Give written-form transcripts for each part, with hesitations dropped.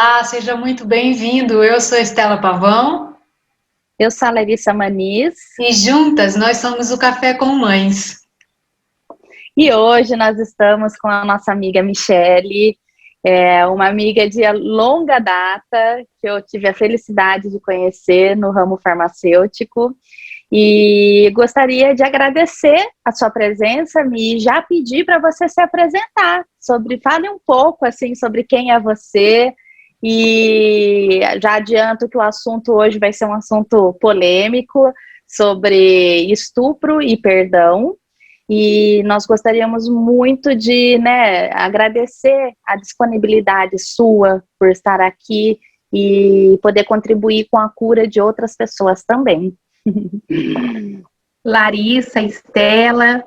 Olá, seja muito bem-vindo. Eu sou Estela Pavão. Eu sou a Larissa Maniz. E juntas nós somos o Café com Mães. E hoje nós estamos com a nossa amiga Michele, uma amiga de longa data, que eu tive a felicidade de conhecer no ramo farmacêutico. E gostaria de agradecer a sua presença, Mi, e já pedir para você se apresentar. Fale um pouco assim, sobre quem é você. E já adianto que o assunto hoje vai ser um assunto polêmico sobre estupro e perdão. E nós gostaríamos muito de agradecer a disponibilidade sua por estar aqui e poder contribuir com a cura de outras pessoas também. Larissa, Estela,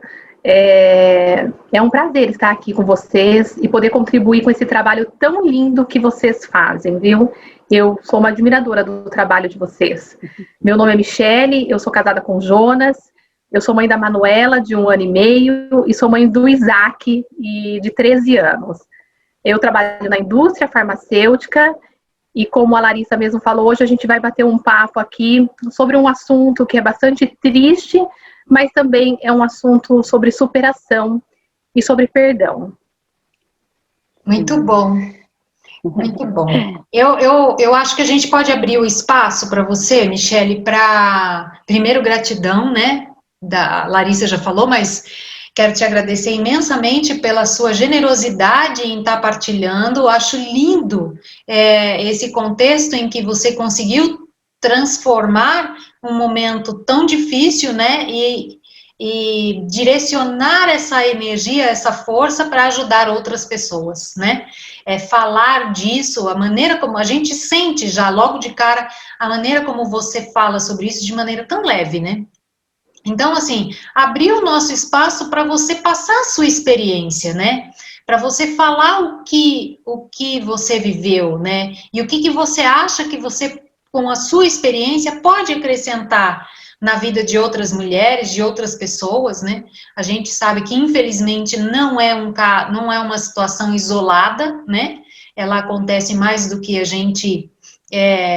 é um prazer estar aqui com vocês e poder contribuir com esse trabalho tão lindo que vocês fazem, viu? Eu sou uma admiradora do trabalho de vocês. Meu nome é Michele, eu sou casada com Jonas, eu sou mãe da Manuela, de 1 ano e meio, e sou mãe do Isaac, de 13 anos. Eu trabalho na indústria farmacêutica. E como a Larissa mesmo falou, hoje a gente vai bater um papo aqui sobre um assunto que é bastante triste, mas também é um assunto sobre superação e sobre perdão. Muito bom, muito bom. Eu acho que a gente pode abrir o espaço para você, Michele, para, primeiro, gratidão, né? Da Larissa já falou, mas quero te agradecer imensamente pela sua generosidade em estar partilhando. Eu acho lindo esse contexto em que você conseguiu transformar um momento tão difícil, né? E direcionar essa energia, essa força para ajudar outras pessoas, né? Falar disso, a maneira como a gente sente já logo de cara, a maneira como você fala sobre isso de maneira tão leve, né? Então, assim, abrir o nosso espaço para você passar a sua experiência, né? Para você falar o que você viveu, né? E o que você acha que você, com a sua experiência, pode acrescentar na vida de outras mulheres, de outras pessoas, né? A gente sabe que, infelizmente, não é uma situação isolada, né? Ela acontece mais do que a gente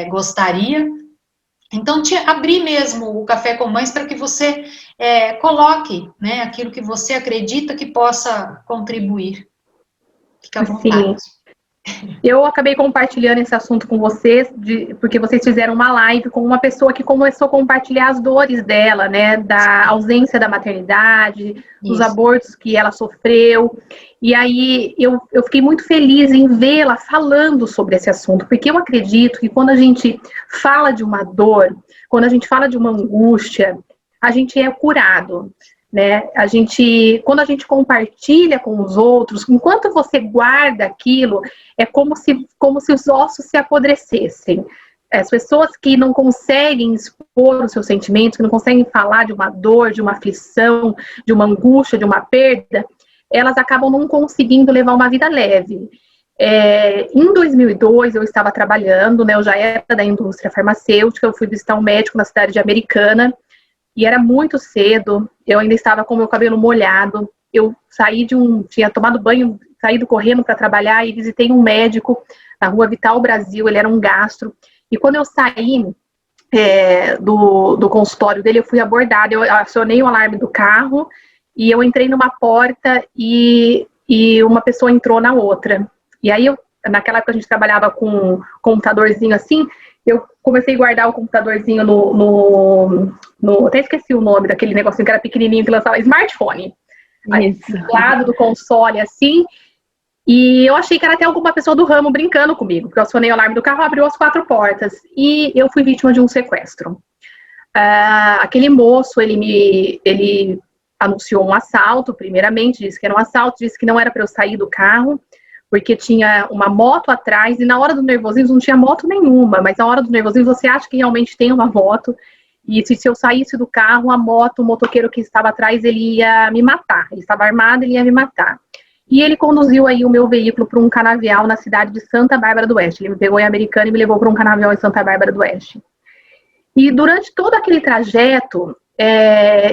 gostaria. Então, te abrir mesmo o Café com Mães para que você coloque, né, aquilo que você acredita que possa contribuir. Fica à vontade. Sim. Eu acabei compartilhando esse assunto com vocês, porque vocês fizeram uma live com uma pessoa que começou a compartilhar as dores dela, né, da ausência da maternidade, dos abortos que ela sofreu. E aí eu fiquei muito feliz em vê-la falando sobre esse assunto, porque eu acredito que quando a gente fala de uma dor, quando a gente fala de uma angústia, a gente é curado. Né? Quando a gente compartilha com os outros, enquanto você guarda aquilo, é como se os ossos se apodrecessem. As pessoas que não conseguem expor os seus sentimentos, que não conseguem falar de uma dor, de uma aflição, de uma angústia, de uma perda, elas acabam não conseguindo levar uma vida leve. Em 2002, eu estava trabalhando, né? Eu já era da indústria farmacêutica, eu fui visitar um médico na cidade de Americana, e era muito cedo, eu ainda estava com o meu cabelo molhado, eu tinha tomado banho, saído correndo para trabalhar e visitei um médico na Rua Vital Brasil, ele era um gastro, e quando eu saí do consultório dele, eu fui abordada, eu acionei o alarme do carro, e eu entrei numa porta e uma pessoa entrou na outra, e aí naquela época a gente trabalhava com um computadorzinho assim, eu comecei a guardar o computadorzinho até esqueci o nome daquele negocinho que era pequenininho que lançava, smartphone. Aí, do lado do console, assim, e eu achei que era até alguma pessoa do ramo brincando comigo, porque eu acionei o alarme do carro, abriu as 4 portas, e eu fui vítima de um sequestro. Aquele moço, ele anunciou um assalto, primeiramente, disse que era um assalto, disse que não era para eu sair do carro, porque tinha uma moto atrás, e na hora do nervosismo não tinha moto nenhuma, mas na hora do nervosismo você acha que realmente tem uma moto, e se eu saísse do carro, o motoqueiro que estava atrás, ele ia me matar, ele estava armado, ele ia me matar. E ele conduziu aí o meu veículo para um canavial na cidade de Santa Bárbara do Oeste, ele me pegou em Americana e me levou para um canavial em Santa Bárbara do Oeste. E durante todo aquele trajeto,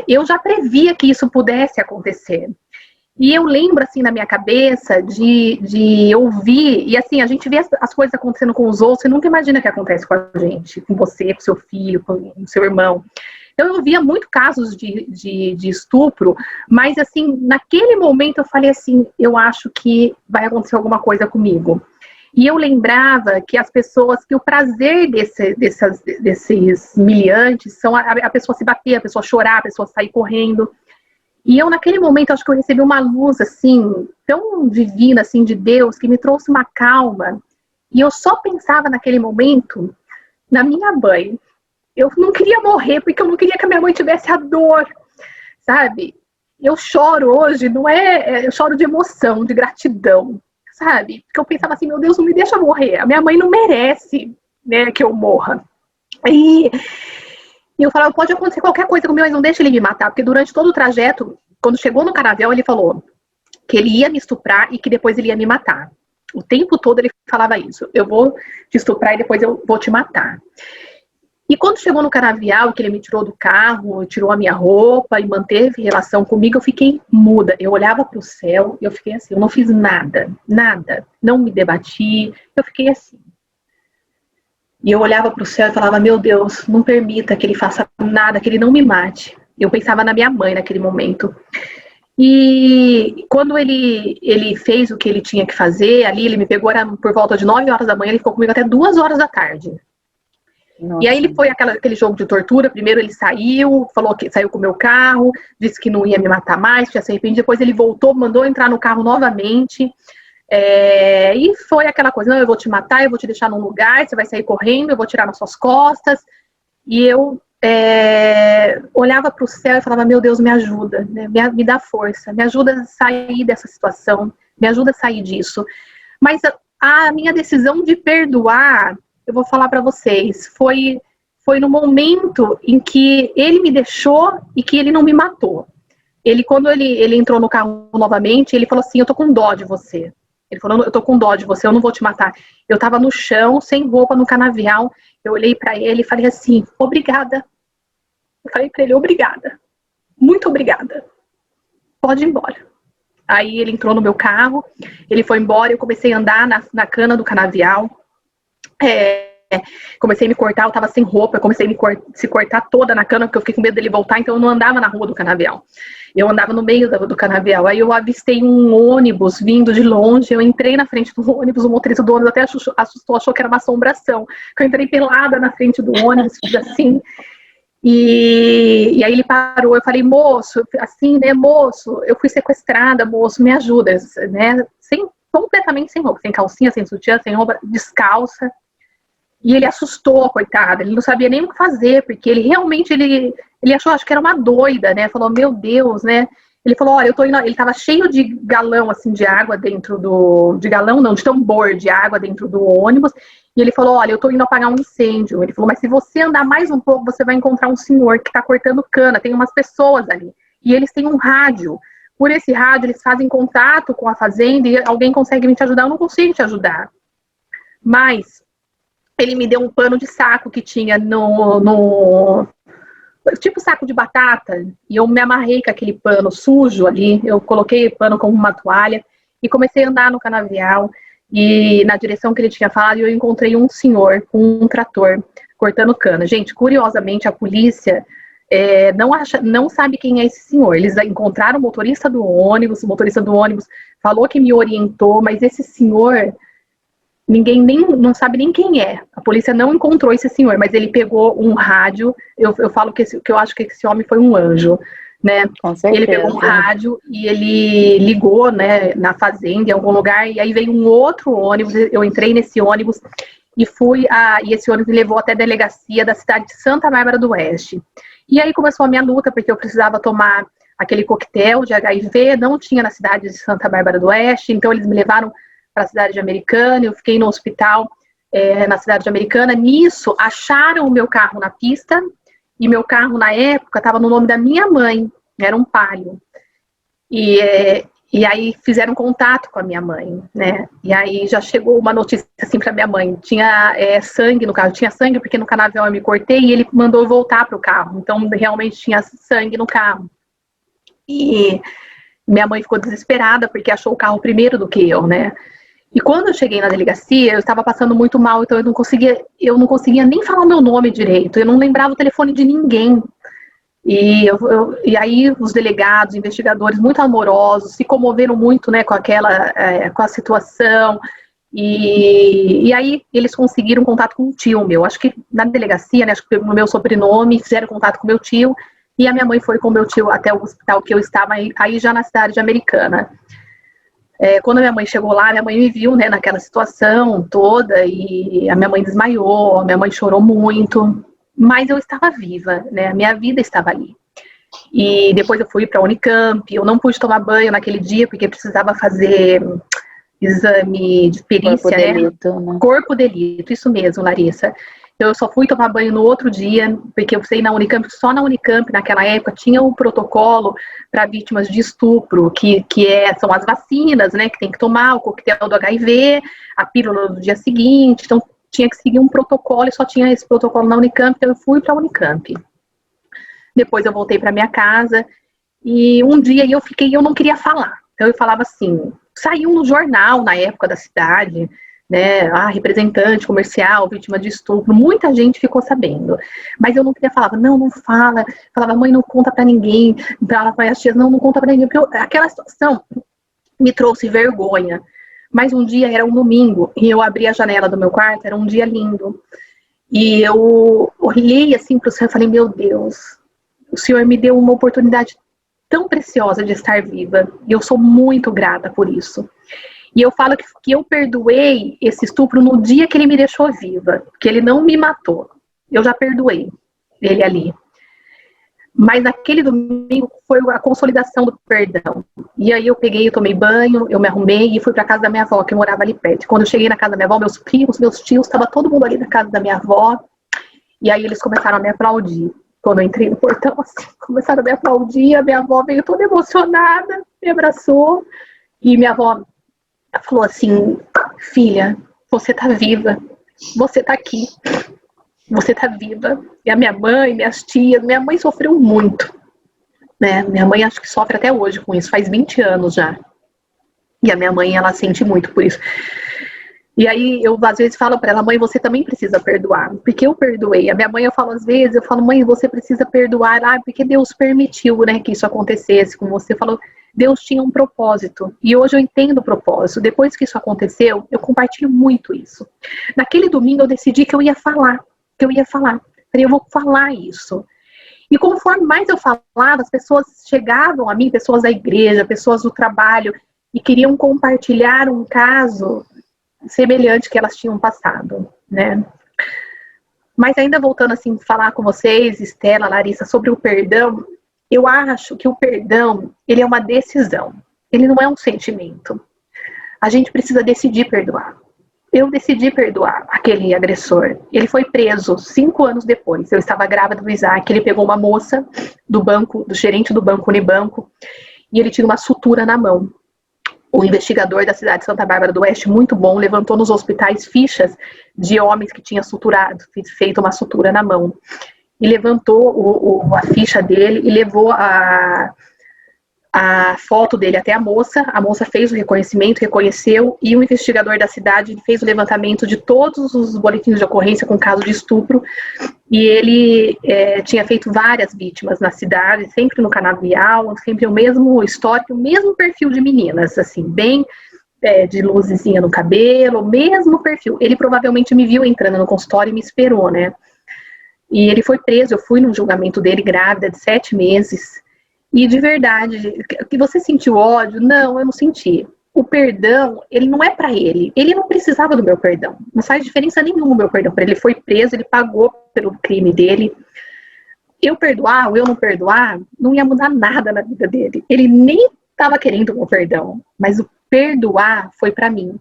eu já previa que isso pudesse acontecer. E eu lembro, assim, na minha cabeça de ouvir, e assim, a gente vê as coisas acontecendo com os outros, você nunca imagina que acontece com a gente, com você, com seu filho, com o seu irmão. Então, eu via muito casos de estupro, mas, assim, naquele momento eu falei assim, eu acho que vai acontecer alguma coisa comigo. E eu lembrava que as pessoas, que o prazer desses miliantes são a pessoa se bater, a pessoa chorar, a pessoa sair correndo. E eu, naquele momento, acho que eu recebi uma luz, assim, tão divina, assim, de Deus, que me trouxe uma calma. E eu só pensava naquele momento na minha mãe. Eu não queria morrer, porque eu não queria que a minha mãe tivesse a dor, sabe? Eu choro hoje, não é... Eu choro de emoção, de gratidão, sabe? Porque eu pensava assim, meu Deus, não me deixa morrer. A minha mãe não merece, né, que eu morra. E eu falava, pode acontecer qualquer coisa comigo, mas não deixa ele me matar. Porque durante todo o trajeto, quando chegou no Canavial, ele falou que ele ia me estuprar e que depois ele ia me matar. O tempo todo ele falava isso. Eu vou te estuprar e depois eu vou te matar. E quando chegou no Canavial, que ele me tirou do carro, tirou a minha roupa e manteve relação comigo, eu fiquei muda. Eu olhava para o céu e eu fiquei assim, eu não fiz nada, nada. Não me debati, eu fiquei assim. E eu olhava para o céu e falava, meu Deus, não permita que ele faça nada, que ele não me mate. Eu pensava na minha mãe naquele momento. E quando ele fez o que ele tinha que fazer, ali ele me pegou, era por volta de 9 horas da manhã, ele ficou comigo até 2 horas da tarde. Nossa. E aí ele foi aquele jogo de tortura. Primeiro ele saiu, falou que saiu com o meu carro, disse que não ia me matar mais, tinha se arrependido. Depois ele voltou, mandou entrar no carro novamente. E foi aquela coisa, não, eu vou te matar, eu vou te deixar num lugar, você vai sair correndo, eu vou tirar nas suas costas. E eu olhava para o céu e falava, meu Deus, me ajuda, né? Me dá força, me ajuda a sair dessa situação, me ajuda a sair disso. Mas a minha decisão de perdoar, eu vou falar para vocês, foi no momento em que ele me deixou e que ele não me matou. Quando ele entrou no carro novamente, ele falou assim, eu tô com dó de você. Ele falou, eu tô com dó de você, eu não vou te matar. Eu tava no chão, sem roupa, no canavial. Eu olhei pra ele e falei assim, obrigada. Eu falei pra ele, obrigada. Muito obrigada. Pode ir embora. Aí ele entrou no meu carro, ele foi embora, eu comecei a andar na cana do canavial. Comecei a me cortar, eu tava sem roupa, eu comecei a se cortar toda na cana, porque eu fiquei com medo dele voltar, então eu não andava na rua do canavial. Eu andava no meio do canavial. Aí eu avistei um ônibus vindo de longe, eu entrei na frente do ônibus, o motorista do ônibus até assustou, achou que era uma assombração. Eu entrei pelada na frente do ônibus, fiz assim, e aí ele parou, eu falei, moço, assim, né, moço, eu fui sequestrada, moço, me ajuda, né, completamente sem roupa, sem calcinha, sem sutiã, sem roupa, descalça. E ele assustou, coitado, ele não sabia nem o que fazer, porque ele realmente, ele achou, acho que era uma doida, né, falou, meu Deus, né, ele falou, olha, eu tô indo, ele tava cheio de galão, assim, de água dentro de galão não, de tambor de água dentro do ônibus, e ele falou, olha, eu tô indo apagar um incêndio. Ele falou, mas se você andar mais um pouco, você vai encontrar um senhor que tá cortando cana, tem umas pessoas ali, e eles têm um rádio. Por esse rádio, eles fazem contato com a fazenda e alguém consegue me te ajudar, eu não consigo te ajudar. Mas ele me deu um pano de saco que tinha tipo saco de batata, e eu me amarrei com aquele pano sujo ali, eu coloquei o pano como uma toalha e comecei a andar no canavial. E na direção que ele tinha falado, eu encontrei um senhor com um trator cortando cana. Gente, curiosamente, a polícia não sabe quem é esse senhor. Eles encontraram o motorista do ônibus falou que me orientou, mas esse senhor, ninguém não sabe nem quem é. A polícia não encontrou esse senhor, mas ele pegou um rádio. Eu falo que eu acho que esse homem foi um anjo, né? Com certeza. Ele pegou um rádio e ele ligou, né, na fazenda, em algum lugar, e aí veio um outro ônibus. Eu entrei nesse ônibus e e esse ônibus me levou até a delegacia da cidade de Santa Bárbara do Oeste. E aí começou a minha luta, porque eu precisava tomar aquele coquetel de HIV, não tinha na cidade de Santa Bárbara do Oeste, então eles me levaram para a cidade de Americana, eu fiquei no hospital na cidade de Americana. Nisso, acharam o meu carro na pista, e meu carro, na época, estava no nome da minha mãe, era um Palio. E aí fizeram contato com a minha mãe, né? E aí já chegou uma notícia assim para minha mãe, tinha sangue no carro, tinha sangue porque no canavial eu me cortei e ele mandou eu voltar para o carro, então realmente tinha sangue no carro. E Minha mãe ficou desesperada porque achou o carro primeiro do que eu, né? E quando eu cheguei na delegacia, eu estava passando muito mal, então eu não conseguia nem falar o meu nome direito, eu não lembrava o telefone de ninguém. E aí os delegados, investigadores muito amorosos, se comoveram muito, né, com a situação. E aí eles conseguiram contato com um tio meu. Acho que na delegacia, né, acho que no meu sobrenome, fizeram contato com meu tio. E a minha mãe foi com meu tio até o hospital que eu estava aí já na cidade de Americana. Quando a minha mãe chegou lá, minha mãe me viu, né, naquela situação toda, e a minha mãe desmaiou, a minha mãe chorou muito, mas eu estava viva, né, a minha vida estava ali. E depois eu fui para a Unicamp, eu não pude tomar banho naquele dia, porque precisava fazer exame de perícia, Corpo de delito, né? Corpo de delito, isso mesmo, Larissa. Eu só fui tomar banho no outro dia, porque eu sei na Unicamp, só na Unicamp, naquela época, tinha um protocolo para vítimas de estupro, são as vacinas, né, que tem que tomar, o coquetel do HIV, a pílula do dia seguinte, então tinha que seguir um protocolo, e só tinha esse protocolo na Unicamp, então eu fui para a Unicamp. Depois eu voltei para minha casa, e um dia eu não queria falar, então eu falava assim, saiu no jornal na época da cidade, né, representante comercial, vítima de estupro, muita gente ficou sabendo, mas eu não queria falar, não fala, falava, mãe, não conta pra ninguém, falava para as tias, não conta pra ninguém, porque aquela situação me trouxe vergonha. Mas um dia, era um domingo, e eu abri a janela do meu quarto, era um dia lindo, e eu olhei assim pro céu e falei, meu Deus, o Senhor me deu uma oportunidade tão preciosa de estar viva, e eu sou muito grata por isso. E eu falo que eu perdoei esse estupro no dia que ele me deixou viva, que ele não me matou. Eu já perdoei ele ali. Mas naquele domingo foi a consolidação do perdão. E aí eu tomei banho, eu me arrumei e fui para casa da minha avó, que morava ali perto. Quando eu cheguei na casa da minha avó, meus primos, meus tios, estava todo mundo ali na casa da minha avó. E aí eles começaram a me aplaudir. Quando eu entrei no portão, assim, começaram a me aplaudir. A minha avó veio toda emocionada, me abraçou. E minha avó falou assim, filha, você tá viva, você tá aqui, você tá viva. E a minha mãe, minhas tias, minha mãe sofreu muito, né? Minha mãe acho que sofre até hoje com isso, faz 20 anos já. E a minha mãe, ela sente muito por isso. E aí eu às vezes falo para ela, mãe, você também precisa perdoar, porque eu perdoei. A minha mãe, eu falo às vezes, mãe, você precisa perdoar, porque Deus permitiu, né, que isso acontecesse com você. Falou, Deus tinha um propósito, e hoje eu entendo o propósito. Depois que isso aconteceu, eu compartilho muito isso. Naquele domingo eu decidi que eu ia falar. Falei, eu vou falar isso. E conforme mais eu falava, as pessoas chegavam a mim, pessoas da igreja, pessoas do trabalho, e queriam compartilhar um caso semelhante que elas tinham passado, né? Mas ainda voltando assim, falar com vocês, Estela, Larissa, sobre o perdão, eu acho que o perdão, ele é uma decisão, ele não é um sentimento. A gente precisa decidir perdoar. Eu decidi perdoar aquele agressor. Ele foi preso 5 anos depois. Eu estava grávida do Isaac, ele pegou uma moça do banco, do gerente do banco Unibanco, e ele tinha uma sutura na mão. O investigador da cidade de Santa Bárbara do Oeste, muito bom, levantou nos hospitais fichas de homens que tinham suturado, feito uma sutura na mão. E levantou a ficha dele e levou a foto dele até a moça fez o reconhecimento, reconheceu, e o investigador da cidade fez o levantamento de todos os boletins de ocorrência com caso de estupro, e ele tinha feito várias vítimas na cidade, sempre no canavial, sempre o mesmo histórico, o mesmo perfil de meninas, assim, bem de luzinha no cabelo, o mesmo perfil. Ele provavelmente me viu entrando no consultório e me esperou, né? E ele foi preso, eu fui no julgamento dele grávida de 7 meses, e de verdade, que você sentiu ódio? Não, eu não senti. O perdão, ele não é pra ele. Ele não precisava do meu perdão. Não faz diferença nenhuma o meu perdão para ele. Ele foi preso, ele pagou pelo crime dele. Eu perdoar ou eu não perdoar, não ia mudar nada na vida dele. Ele nem estava querendo o meu perdão, mas o perdoar foi pra mim.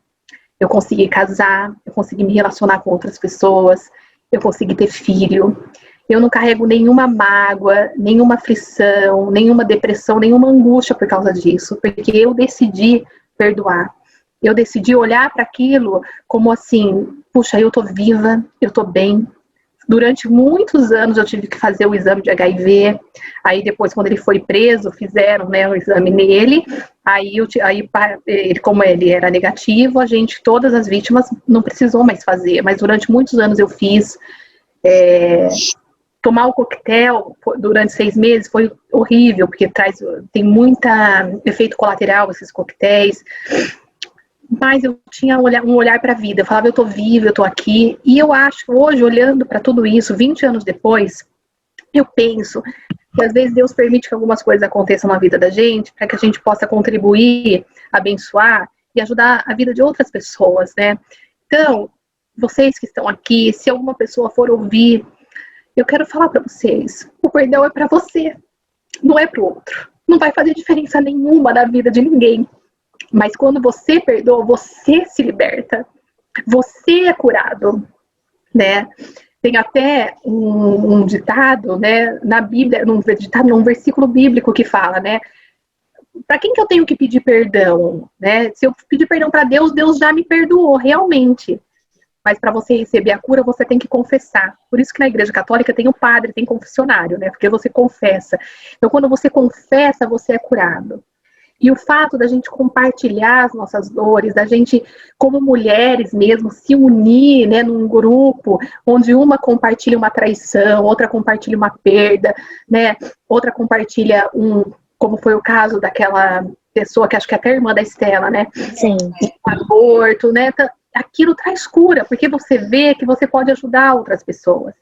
Eu consegui casar, eu consegui me relacionar com outras pessoas, eu consegui ter filho. Eu não carrego nenhuma mágoa, nenhuma aflição, nenhuma depressão, nenhuma angústia por causa disso, porque eu decidi perdoar. Eu decidi olhar para aquilo como assim, puxa, eu tô viva, eu tô bem, Durante muitos anos eu tive que fazer o exame de HIV, aí depois, quando ele foi preso, fizeram, né, o exame nele, aí como ele era negativo, todas as vítimas não precisou mais fazer, mas durante muitos anos eu fiz. Tomar o coquetel durante 6 meses foi horrível, porque tem muito efeito colateral esses coquetéis. Mas eu tinha um olhar para a vida. Eu falava, eu tô viva, eu tô aqui. E eu acho que hoje, olhando para tudo isso, 20 anos depois, eu penso que às vezes Deus permite que algumas coisas aconteçam na vida da gente, para que a gente possa contribuir, abençoar e ajudar a vida de outras pessoas, né? Então, vocês que estão aqui, se alguma pessoa for ouvir, eu quero falar para vocês, o perdão é para você, não é para o outro. Não vai fazer diferença nenhuma na vida de ninguém. Mas quando você perdoa, você se liberta. Você é curado, né? Tem até um ditado, né, na Bíblia, num versículo bíblico que fala, né? Para quem que eu tenho que pedir perdão, né? Se eu pedir perdão para Deus, Deus já me perdoou, realmente. Mas para você receber a cura, você tem que confessar. Por isso que na Igreja Católica tem o padre, tem confessionário, né? Porque você confessa. Então, quando você confessa, você é curado. E o fato da gente compartilhar as nossas dores, da gente, como mulheres mesmo, se unir, né, num grupo, onde uma compartilha uma traição, outra compartilha uma perda, né, outra compartilha como foi o caso daquela pessoa, que acho que é até a irmã da Estela, né? Sim. Um aborto, né? Aquilo traz cura, porque você vê que você pode ajudar outras pessoas.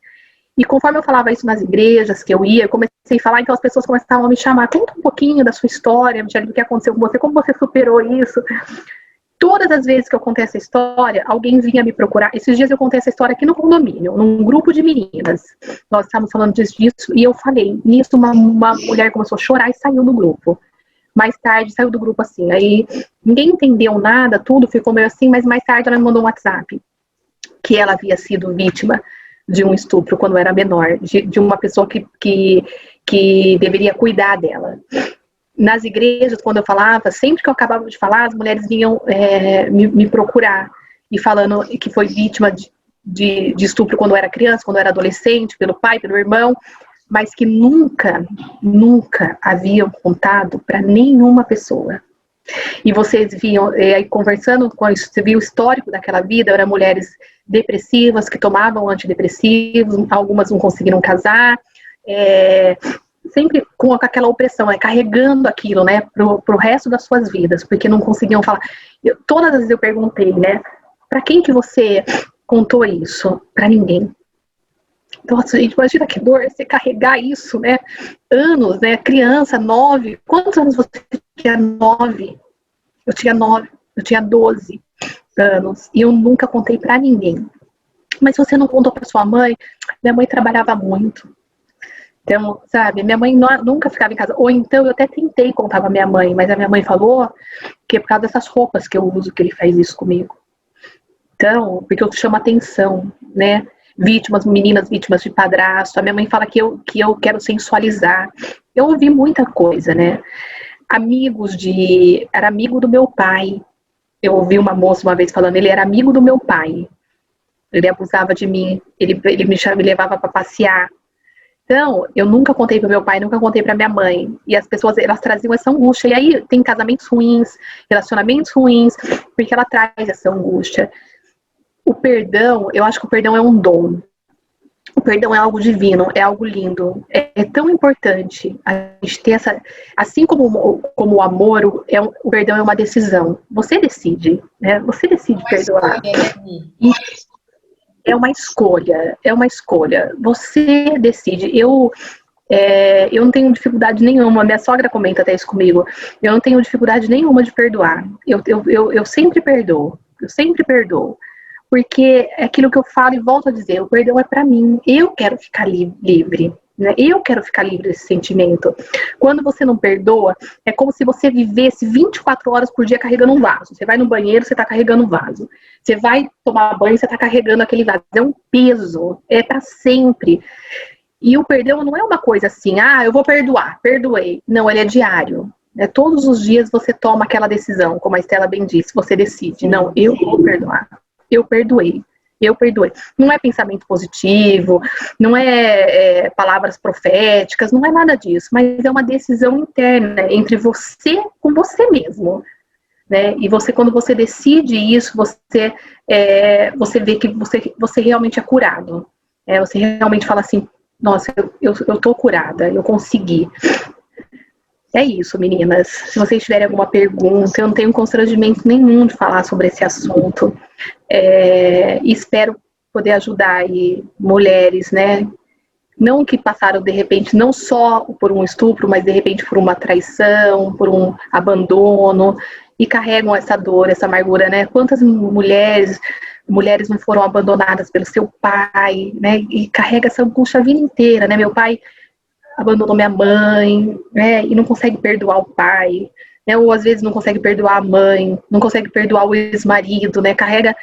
E conforme eu falava isso nas igrejas que eu ia, eu comecei a falar, então as pessoas começavam a me chamar, conta um pouquinho da sua história, Michele, do que aconteceu com você, como você superou isso. Todas as vezes que eu contei essa história, alguém vinha me procurar. Esses dias eu contei essa história aqui no condomínio, num grupo de meninas. Nós estávamos falando disso, e eu falei. Nisso, uma mulher começou a chorar e saiu do grupo. Mais tarde, saiu do grupo assim. Aí, ninguém entendeu nada, tudo ficou meio assim, mas mais tarde ela me mandou um WhatsApp, que ela havia sido vítima de um estupro quando era menor, de uma pessoa que deveria cuidar dela. Nas igrejas, quando eu falava, sempre que eu acabava de falar, as mulheres vinham me procurar, e falando que foi vítima de estupro quando era criança, quando era adolescente, pelo pai, pelo irmão, mas que nunca haviam contado para nenhuma pessoa. E vocês viam, aí conversando com isso, você viu o histórico daquela vida, eram mulheres depressivas, que tomavam antidepressivos, algumas não conseguiram casar, sempre com aquela opressão, carregando aquilo, né, pro resto das suas vidas, porque não conseguiam falar. Todas as vezes eu perguntei, né, para quem que você contou isso? Para ninguém. Nossa, gente, imagina que dor você carregar isso, né? Anos, né? Criança, 9. Quantos anos você tinha? 9. Eu tinha 9. Eu tinha 12 anos. E eu nunca contei pra ninguém. Mas você não contou pra sua mãe? Minha mãe trabalhava muito. Então, sabe? Minha mãe nunca ficava em casa. Ou então, eu até tentei contar pra minha mãe, mas a minha mãe falou que é por causa dessas roupas que eu uso que ele faz isso comigo. Então, porque eu chamo atenção, né? Meninas vítimas de padrasto. A minha mãe fala que eu quero sensualizar. Eu ouvi muita coisa, né? Era amigo do meu pai. Eu ouvi uma moça uma vez falando, ele era amigo do meu pai. Ele abusava de mim, ele me levava para passear. Então, eu nunca contei para meu pai, nunca contei para minha mãe. E as pessoas, elas traziam essa angústia. E aí tem casamentos ruins, relacionamentos ruins, porque ela traz essa angústia. O perdão, eu acho que o perdão é um dom. O perdão é algo divino, é algo lindo. É tão importante a gente ter essa... Assim como o amor, o perdão é uma decisão. Você decide, né? Você decide perdoar. É uma escolha. Você decide. Eu não tenho dificuldade nenhuma, minha sogra comenta até isso comigo. Eu não tenho dificuldade nenhuma de perdoar. Eu sempre perdoo. Porque é aquilo que eu falo e volto a dizer, o perdão é para mim. Eu quero ficar livre, né? Eu quero ficar livre desse sentimento. Quando você não perdoa, é como se você vivesse 24 horas por dia carregando um vaso. Você vai no banheiro, você tá carregando um vaso. Você vai tomar banho, você tá carregando aquele vaso. É um peso, é para sempre. E o perdão não é uma coisa assim, eu vou perdoar, perdoei. Não, ele é diário. Todos os dias você toma aquela decisão, como a Estela bem disse, você decide. Não, eu vou perdoar. Eu perdoei. eu perdoei. Não é pensamento positivo, não é palavras proféticas, não é nada disso, mas é uma decisão interna entre você com você mesmo, né? E você, quando você decide isso, você vê que você realmente é curado. Você realmente fala assim, nossa, eu tô curada, eu consegui. É isso, meninas. Se vocês tiverem alguma pergunta, eu não tenho constrangimento nenhum de falar sobre esse assunto. Espero poder ajudar aí mulheres, né? Não que passaram, de repente, não só por um estupro, mas de repente por uma traição, por um abandono, e carregam essa dor, essa amargura, né? Quantas mulheres não foram abandonadas pelo seu pai, né? E carrega essa angústia a vida inteira, né? Meu pai abandonou minha mãe, né? E não consegue perdoar o pai, né? Ou às vezes não consegue perdoar a mãe, não consegue perdoar o ex-marido, né? Carrega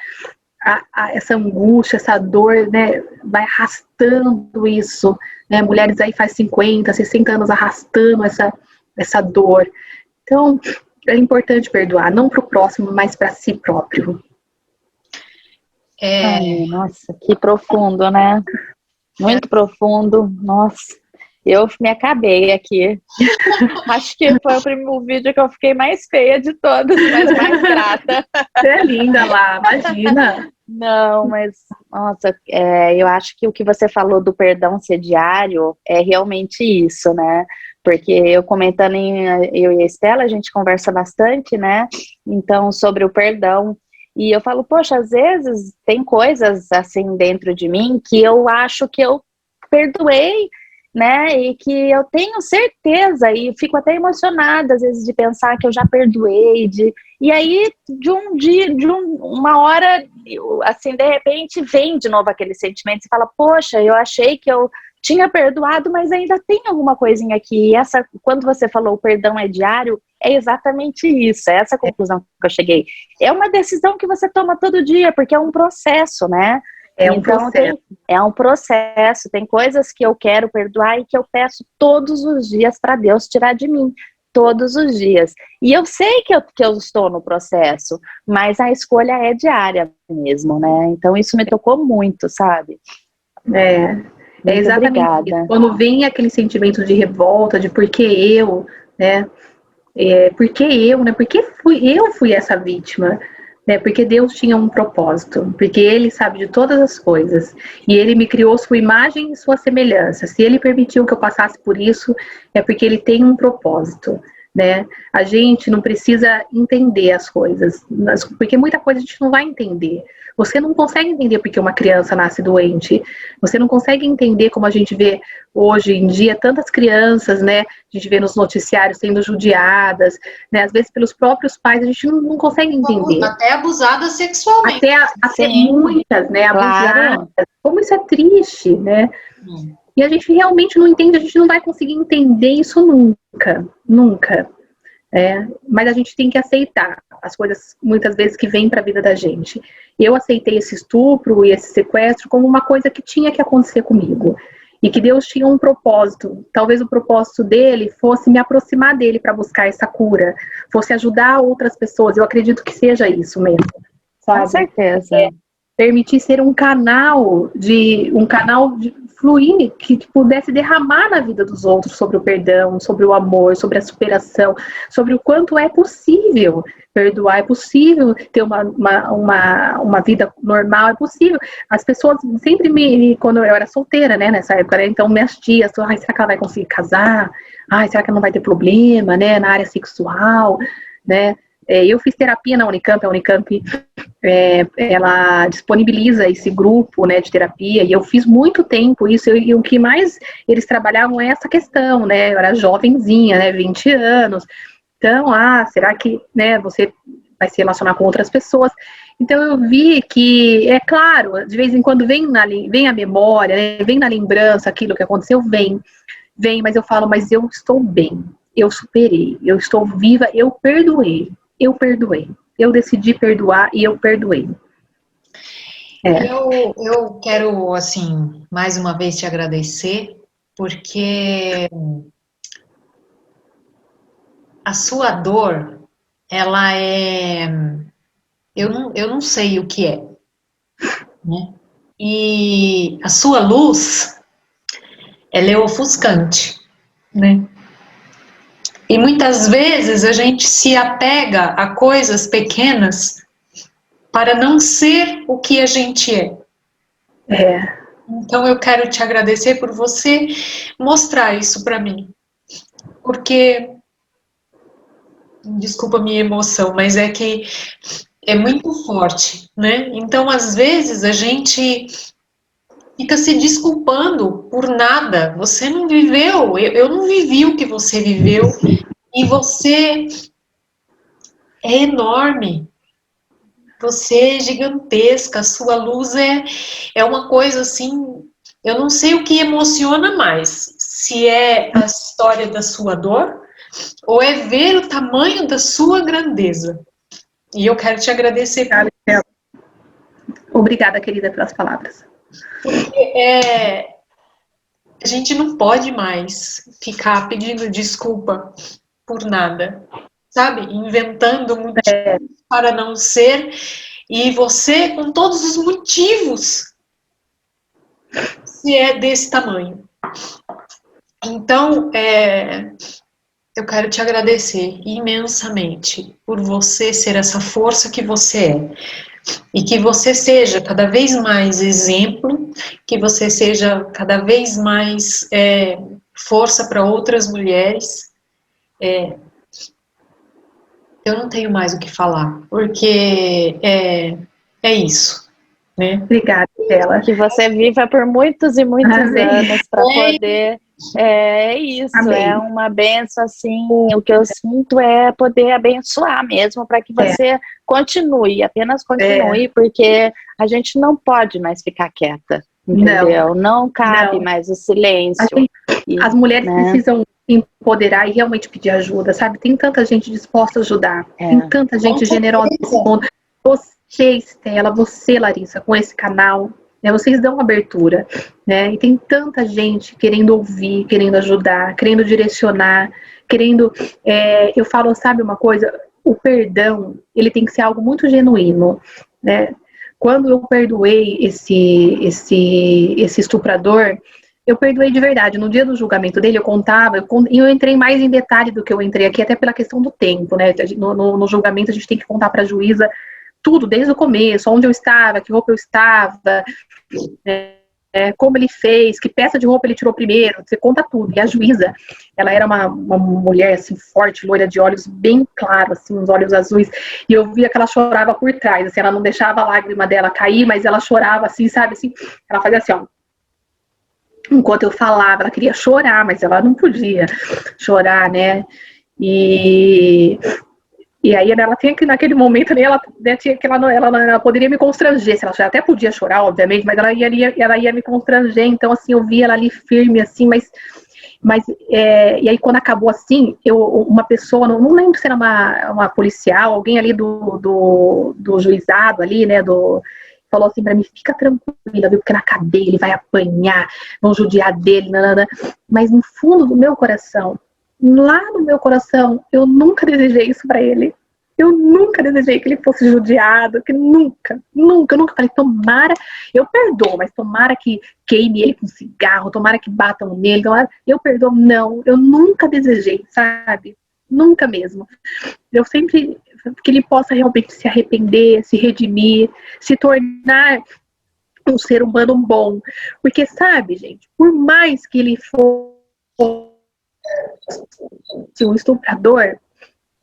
essa angústia, essa dor, né? Vai arrastando isso, né? Mulheres aí faz 50, 60 anos arrastando essa dor. Então, é importante perdoar, não para o próximo, mas para si próprio. Ai, nossa, que profundo, né? Muito profundo, nossa. Eu me acabei aqui. Acho que foi o vídeo que eu fiquei mais feia de todos, mas mais grata. Você é linda lá, imagina. Não, mas, nossa, eu acho que o que você falou do perdão ser diário é realmente isso, né? Porque eu comentando eu e a Estela, a gente conversa bastante, né? Então, sobre o perdão. E eu falo, poxa, às vezes tem coisas assim dentro de mim que eu acho que eu perdoei, né, e que eu tenho certeza, e fico até emocionada às vezes de pensar que eu já perdoei, e aí de um dia, uma hora, assim, de repente vem de novo aquele sentimento, você fala, poxa, eu achei que eu tinha perdoado, mas ainda tem alguma coisinha aqui, e quando você falou o perdão é diário, é exatamente isso, é essa conclusão que eu cheguei. É uma decisão que você toma todo dia, porque é um processo, né? É um processo, tem coisas que eu quero perdoar e que eu peço todos os dias para Deus tirar de mim, todos os dias. E eu sei que eu estou no processo, mas a escolha é diária mesmo, né? Então isso me tocou muito, sabe? É exatamente isso. Quando vem aquele sentimento de revolta, de por que eu, né? Por que eu, né? Porque eu fui essa vítima, né? Porque Deus tinha um propósito, porque Ele sabe de todas as coisas e Ele me criou sua imagem e sua semelhança. Se Ele permitiu que eu passasse por isso, é porque Ele tem um propósito, né? A gente não precisa entender as coisas, porque muita coisa a gente não vai entender. Você não consegue entender porque uma criança nasce doente. Você não consegue entender como a gente vê hoje em dia tantas crianças, né? A gente vê nos noticiários sendo judiadas, né? Às vezes pelos próprios pais, a gente não consegue entender. Até abusadas sexualmente. Até muitas, né? Abusadas. Claro. Como isso é triste, né? E a gente realmente não entende, a gente não vai conseguir entender isso nunca, nunca. Mas a gente tem que aceitar as coisas, muitas vezes, que vêm para a vida da gente. Eu aceitei esse estupro e esse sequestro como uma coisa que tinha que acontecer comigo. E que Deus tinha um propósito. Talvez o propósito dele fosse me aproximar dele para buscar essa cura. Fosse ajudar outras pessoas. Eu acredito que seja isso mesmo. Sabe? Com certeza. Permitir ser um canal de fluir, que pudesse derramar na vida dos outros sobre o perdão, sobre o amor, sobre a superação, sobre o quanto é possível perdoar, é possível ter uma vida normal, é possível. As pessoas sempre quando eu era solteira, né, nessa época, né, então minhas tias, será que ela vai conseguir casar? Será que ela não vai ter problema, né, na área sexual, né? Eu fiz terapia na Unicamp, a Unicamp ela disponibiliza esse grupo, né, de terapia, e eu fiz muito tempo isso, e o que mais eles trabalhavam é essa questão, né, eu era jovenzinha, né, 20 anos, então, será que, né, você vai se relacionar com outras pessoas? Então eu vi que, é claro, de vez em quando vem a memória, né, vem na lembrança aquilo que aconteceu, vem, mas eu falo, mas eu estou bem, eu superei, eu estou viva, eu perdoei. Eu decidi perdoar e eu perdoei. Eu quero, assim, mais uma vez te agradecer, porque a sua dor, ela é... Eu não sei o que é. né? E a sua luz, ela é ofuscante, né? E muitas vezes a gente se apega a coisas pequenas para não ser o que a gente é. Então eu quero te agradecer por você mostrar isso para mim. Porque, desculpa a minha emoção, mas é que é muito forte, né? Então, às vezes, a gente fica se desculpando por nada. Você não viveu, eu não vivi o que você viveu, e você é enorme. Você é gigantesca, a sua luz é uma coisa assim, eu não sei o que emociona mais, se é a história da sua dor, ou é ver o tamanho da sua grandeza. E eu quero te agradecer por isso. Obrigada, querida, pelas palavras. Porque a gente não pode mais ficar pedindo desculpa por nada, sabe? Inventando motivos para não ser, e você com todos os motivos, se é desse tamanho. Então, eu quero te agradecer imensamente por você ser essa força que você é. E que você seja cada vez mais exemplo, que você seja cada vez mais força para outras mulheres. Eu não tenho mais o que falar, porque é isso, né? Obrigada, Estela. Que você viva por muitos e muitos anos para poder... É isso, Amém. É uma benção, assim, o que eu sinto é poder abençoar mesmo, para que você continue, apenas continue, porque a gente não pode mais ficar quieta, entendeu? Não cabe mais o silêncio. As mulheres precisam empoderar e realmente pedir ajuda, sabe? Tem tanta gente disposta a ajudar, tem tanta gente generosa nesse mundo. Você, Estela, você, Larissa, com esse canal, né, vocês dão abertura, né? E tem tanta gente querendo ouvir, querendo ajudar, querendo direcionar, querendo... eu falo, sabe uma coisa? O perdão, ele tem que ser algo muito genuíno, né? Quando eu perdoei esse estuprador, eu perdoei de verdade. No dia do julgamento dele, eu contava, e eu entrei mais em detalhe do que eu entrei aqui, até pela questão do tempo, né? No julgamento, a gente tem que contar para a juíza tudo, desde o começo, onde eu estava, que roupa eu estava, como ele fez, que peça de roupa ele tirou primeiro, você conta tudo. E a juíza, ela era uma mulher assim, forte, loira de olhos bem claros, assim, uns olhos azuis, e eu via que ela chorava por trás, assim, ela não deixava a lágrima dela cair, mas ela chorava assim, sabe, assim, ela fazia assim, ó. Enquanto eu falava, ela queria chorar, mas ela não podia chorar, né? E aí ela tinha que, naquele momento, ela tinha que ela poderia me constranger, se ela até podia chorar, obviamente, mas ela ia me constranger, então assim, eu via ela ali firme, assim, mas e aí quando acabou assim, uma pessoa, não lembro se era uma policial, alguém ali do juizado ali, né, falou assim pra mim, fica tranquila, viu, porque na cadeia ele vai apanhar, vão judiar dele, nanana. Mas no fundo do meu coração, lá no meu coração, eu nunca desejei isso pra ele. Eu nunca desejei que ele fosse judiado, que nunca falei, tomara, eu perdoo, mas tomara que queime ele com cigarro, tomara que batam nele, eu perdoo, não, eu nunca desejei, sabe? Nunca mesmo. Eu sempre, que ele possa realmente se arrepender, se redimir, se tornar um ser humano bom. Porque, sabe, gente, por mais que ele fosse um estuprador,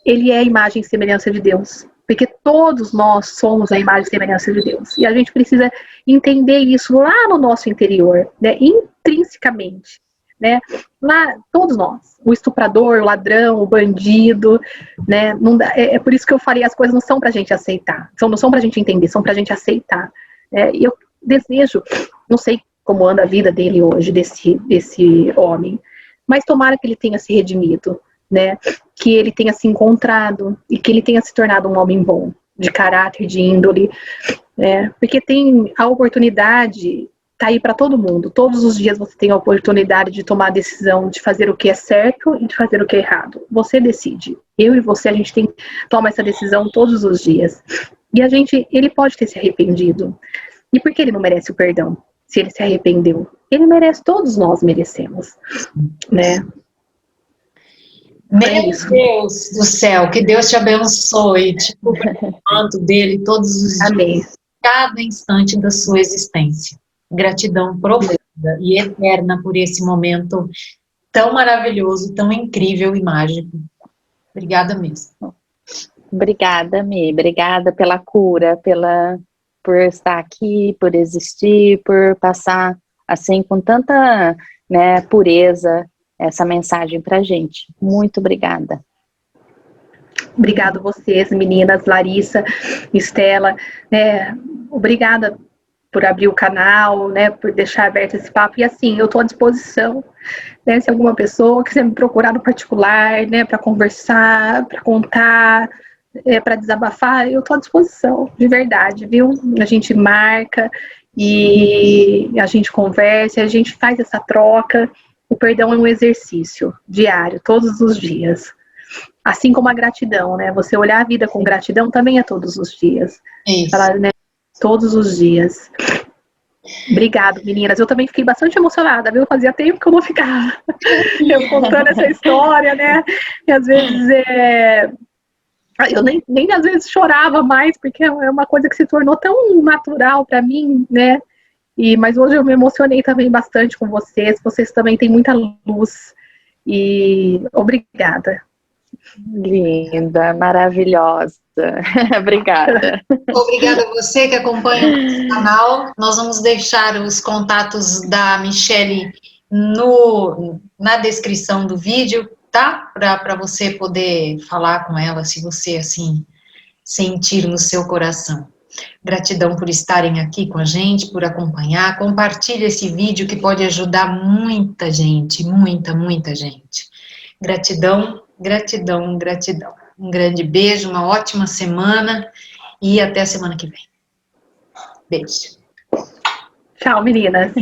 ele é a imagem e semelhança de Deus. Porque todos nós somos a imagem e semelhança de Deus. E a gente precisa entender isso lá no nosso interior, né? Intrinsecamente. Né? Lá, todos nós, o estuprador, o ladrão, o bandido, né? Não dá, é por isso que eu falei, as coisas não são pra gente aceitar, não são pra gente entender, são pra gente aceitar. E eu desejo, não sei como anda a vida dele hoje, desse homem, mas tomara que ele tenha se redimido, né? Que ele tenha se encontrado e que ele tenha se tornado um homem bom, de caráter, de índole, né? Porque tem a oportunidade, tá aí para todo mundo. Todos os dias você tem a oportunidade de tomar a decisão de fazer o que é certo e de fazer o que é errado. Você decide. Eu e você, a gente toma essa decisão todos os dias. E ele pode ter se arrependido. E por que ele não merece o perdão? Se ele se arrependeu, ele merece, todos nós merecemos, né? Meu Deus do céu, que Deus te abençoe, te cubra com o manto dele todos os dias, Amém. cada instante da sua existência. Gratidão profunda e eterna por esse momento tão maravilhoso, tão incrível e mágico. Obrigada mesmo. Obrigada, Mi. Obrigada pela cura, por estar aqui, por existir, por passar assim com tanta, né, pureza essa mensagem pra gente. Muito obrigada. Obrigado vocês, meninas, Larissa, Estela, obrigada por abrir o canal, né, por deixar aberto esse papo, e assim, eu estou à disposição, né, se alguma pessoa quiser me procurar no particular, né, para conversar, para contar, para desabafar, eu estou à disposição, de verdade, viu? A gente marca, e a gente conversa, a gente faz essa troca. O perdão é um exercício diário, todos os dias. Assim como a gratidão, né? Você olhar a vida com gratidão também é todos os dias. Isso. Falar, né? Todos os dias. Obrigado, meninas. Eu também fiquei bastante emocionada, viu? Fazia tempo que eu não ficava eu contando essa história, né? E às vezes eu nem às vezes chorava mais, porque é uma coisa que se tornou tão natural para mim, né? Mas hoje eu me emocionei também bastante com vocês. Vocês também têm muita luz. E obrigada. Linda, maravilhosa. Obrigada. Obrigada a você que acompanha o nosso canal. Nós vamos deixar os contatos da Michele na descrição do vídeo, tá? Para você poder falar com ela, se você assim sentir no seu coração. Gratidão por estarem aqui com a gente, por acompanhar. Compartilhe esse vídeo que pode ajudar muita gente, muita gente. Gratidão, gratidão, gratidão. Um grande beijo, uma ótima semana e até a semana que vem. Beijo. Tchau, meninas.